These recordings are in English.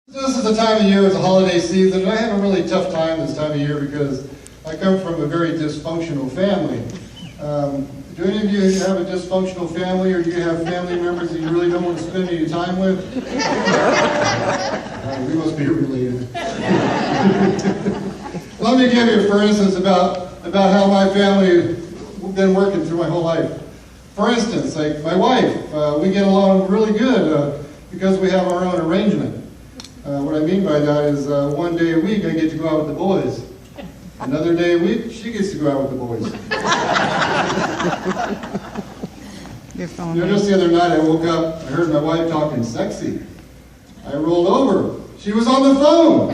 This is the time of year, it's a holiday season, and I have a really tough time this time of year because I come from a very dysfunctional family. Do any of you have a dysfunctional family, or do you have family members that you really don't want to spend any time with? We must be related. Let me give you, for instance, about how my family has been working through my whole life. For instance, like my wife, we get along really good because we have our own arrangement. What I mean by that is one day a week I get to go out with the boys. Another day a week, she gets to go out with the boys. Just the other night I woke up, I heard my wife talking sexy. I rolled over. She was on the phone.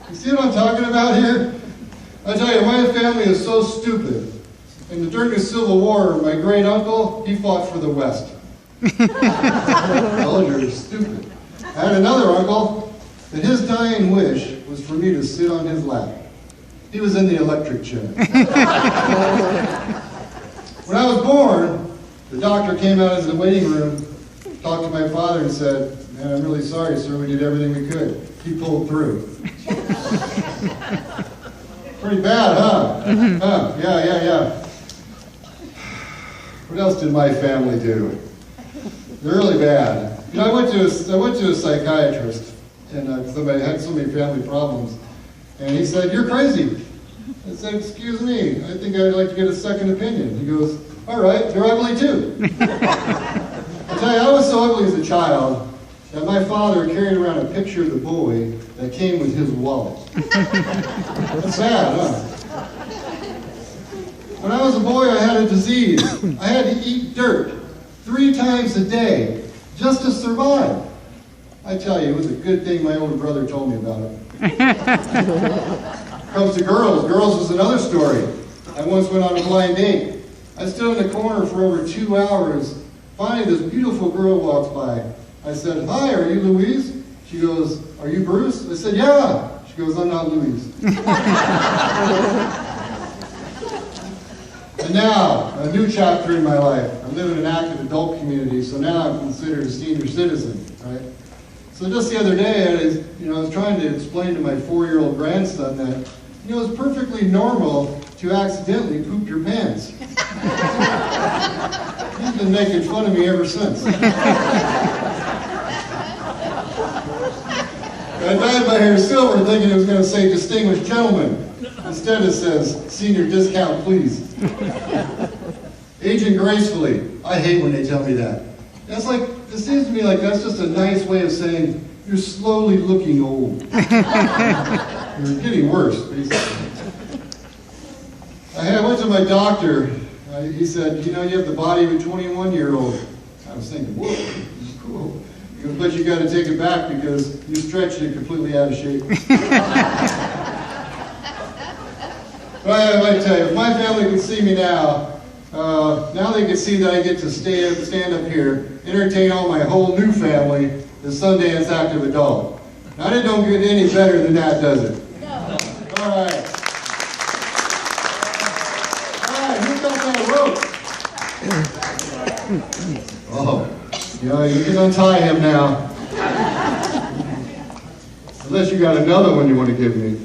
You see what I'm talking about here? I tell you, my family is so stupid. And during the Civil War, my great uncle, he fought for the West. You're stupid. I had another uncle that his dying wish was for me to sit on his lap. He was in the electric chair. When I was born, the doctor came out of the waiting room, talked to my father and said, "Man, I'm really sorry, sir, we did everything we could." He pulled through. Pretty bad, huh? Yeah. What else did my family do? They're really bad. You know, I went to a psychiatrist, and somebody had so many family problems, and he said, "You're crazy." I said, "Excuse me, I think I'd like to get a second opinion." He goes, "All right, you're ugly too." I tell you, I was so ugly as a child that my father carried around a picture of the boy that came with his wallet. That's sad, huh? When I was a boy, I had a disease. I had to eat dirt 3 times a day just to survive. I tell you, it was a good thing my older brother told me about it. Comes to girls. Girls was another story. I once went on a blind date. I stood in the corner for over 2 hours. Finally, this beautiful girl walks by. I said, "Hi, are you Louise?" She goes, "Are you Bruce?" I said, "Yeah." She goes, "I'm not Louise." And now, a new chapter in my life. I live in an active adult community, so now I'm considered a senior citizen, right? So just the other day, I was trying to explain to my 4-year-old grandson that, it's perfectly normal to accidentally poop your pants. He's been making fun of me ever since. I dyed my hair silver thinking it was going to say distinguished gentleman. Instead it says senior discount please. Aging gracefully. I hate when they tell me that. It seems to me like that's just a nice way of saying you're slowly looking old. You're getting worse, basically. I went to my doctor. He said, you have the body of a 21-year-old. I was thinking, whoa, this is cool. He goes, but you got to take it back because you stretched it completely out of shape. But I tell you, if my family could see me now they could see that I get to stand up here, entertain all my whole new family, the Sundance Active Adult. Now, it don't get any better than that, does it? No. All right. Who got that rope? Oh, you can untie him now. Unless you got another one you want to give me.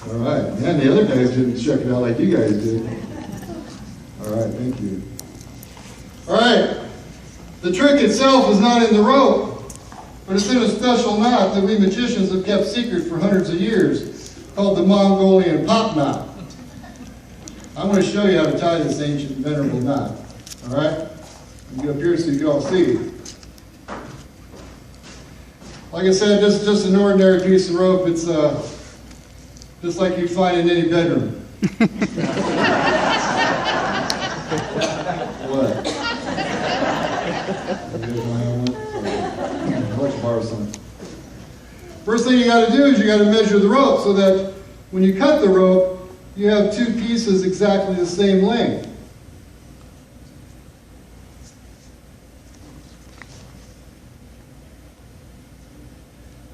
All right. Man, the other guys didn't check it out like you guys did. All right, thank you. All right. The trick itself is not in the rope, but it's in a special knot that we magicians have kept secret for hundreds of years, called the Mongolian pop knot. I'm going to show you how to tie this ancient venerable knot. All right? Let me get up here so you can all see. Like I said, this is just an ordinary piece of rope. It's just like you'd find in any bedroom. What? I'd like to borrow some. First thing you got to do is you got to measure the rope so that when you cut the rope, you have 2 pieces exactly the same length.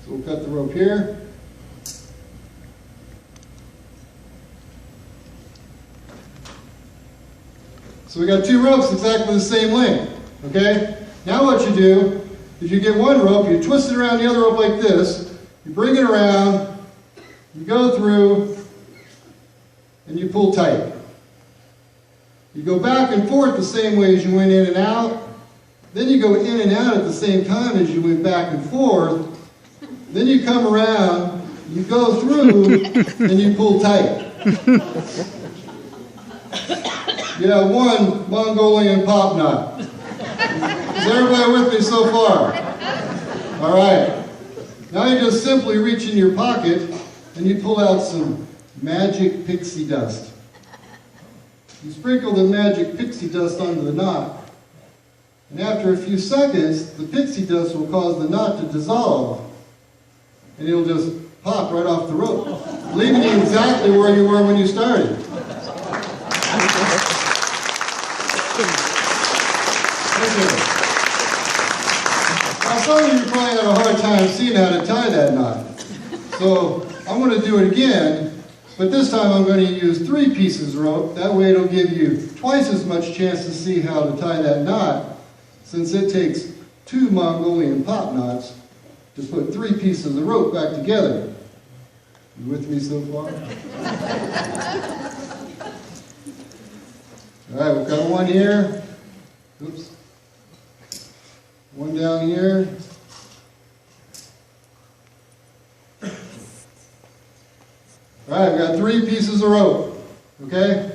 So we'll cut the rope here. So we got 2 ropes exactly the same length, okay? Now what you do is you get one rope, you twist it around the other rope like this, you bring it around, you go through, and you pull tight. You go back and forth the same way as you went in and out. Then you go in and out at the same time as you went back and forth. Then you come around, you go through, and you pull tight. You have one Mongolian pop knot. Is everybody with me so far? All right. Now you just simply reach in your pocket and you pull out some magic pixie dust. You sprinkle the magic pixie dust onto the knot. And after a few seconds, the pixie dust will cause the knot to dissolve. And it'll just pop right off the rope, leaving you exactly where you were when you started. Now some of you probably had a hard time seeing how to tie that knot. So I'm going to do it again, but this time I'm going to use 3 pieces of rope. That way it'll give you twice as much chance to see how to tie that knot, since it takes 2 Mongolian pop knots to put 3 pieces of rope back together. You with me so far? All right, we've got one here. Oops. One down here. All right, we've got 3 pieces of rope, okay?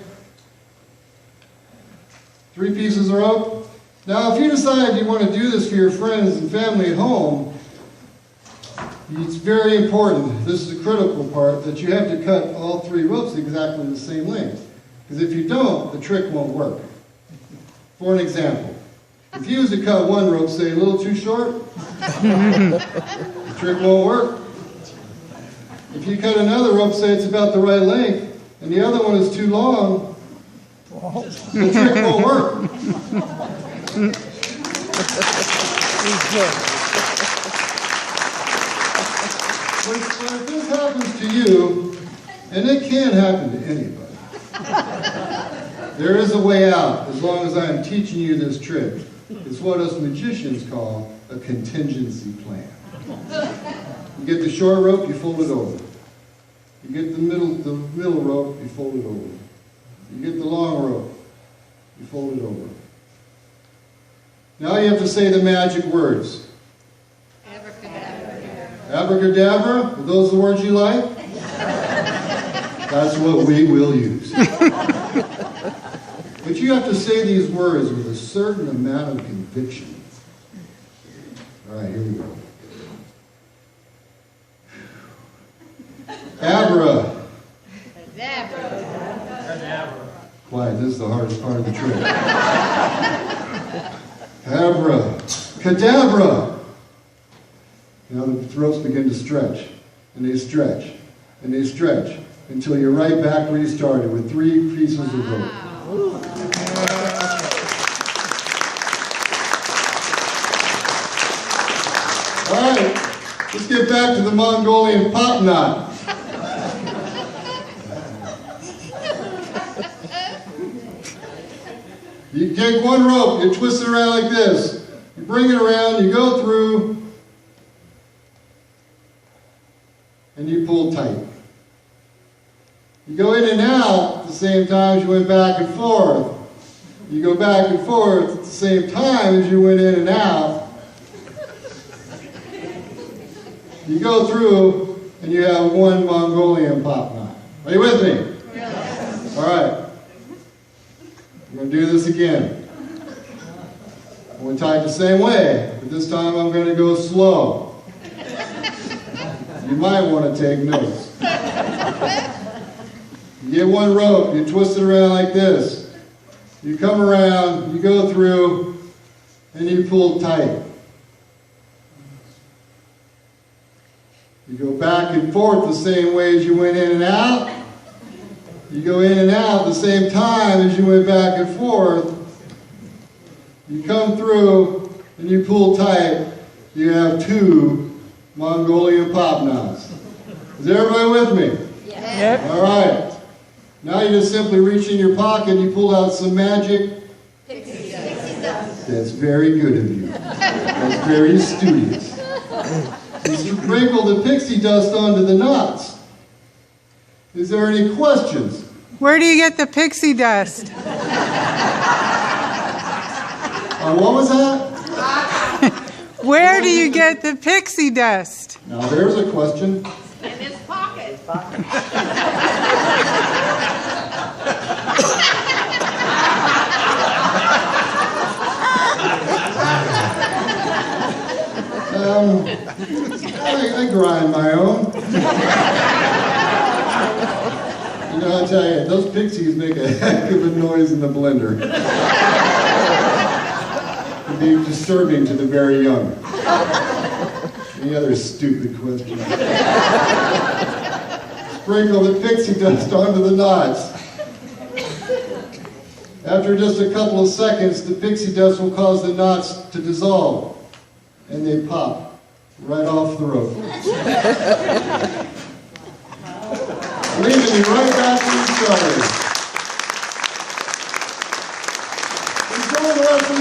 3 pieces of rope. Now, if you decide you want to do this for your friends and family at home, it's very important, this is the critical part, that you have to cut all 3 ropes exactly the same length. Because if you don't, the trick won't work. For an example, if you was to cut one rope, say, a little too short, the trick won't work. If you cut another rope, say it's about the right length, and the other one is too long, the trick won't work. When this happens to you, and it can happen to anybody, there is a way out as long as I am teaching you this trick. It's what us magicians call a contingency plan. You get the short rope, you fold it over. You get the middle rope, you fold it over. You get the long rope, you fold it over. Now you have to say the magic words. Abracadabra. Abracadabra? Are those the words you like? That's what we will use. But you have to say these words with a certain amount of conviction. All right, here we go. Abra. Cadabra. Quiet, this is the hardest part of the trick. Abra. Cadabra. Now the throats begin to stretch, and they stretch, and they stretch, until you're right back where you started with 3 pieces of rope. All right, let's get back to the Mongolian pop knot. You take one rope, you twist it around like this. You bring it around, you go through, and you pull tight. You go in and out at the same time as you went back and forth. You go back and forth at the same time as you went in and out. You go through and you have one Mongolian pop knot. Are you with me? Yes. All right. We're going to do this again. I'm going to tie it the same way, but this time I'm going to go slow. You might want to take notes. You get one rope, you twist it around like this. You come around, you go through, and you pull tight. You go back and forth the same way as you went in and out. You go in and out the same time as you went back and forth. You come through, and you pull tight. You have 2 Mongolian pop knots. Is everybody with me? Yes. All right. Now you just simply reach in your pocket and you pull out some magic pixie dust. That's very good of you. That's very studious. You sprinkle the pixie dust onto the knots. Is there any questions? Where do you get the pixie dust? What was that? Where do you get the pixie dust? Now there's a question. In his pocket. I grind my own. You know, I'll tell you, those pixies make a heck of a noise in the blender. It'd be disturbing to the very young. Any other stupid questions? Sprinkle the pixie dust onto the knots. After just a couple of seconds, the pixie dust will cause the knots to dissolve, and they pop right off the rope. Leaving you right back to each other. Enjoy the rest of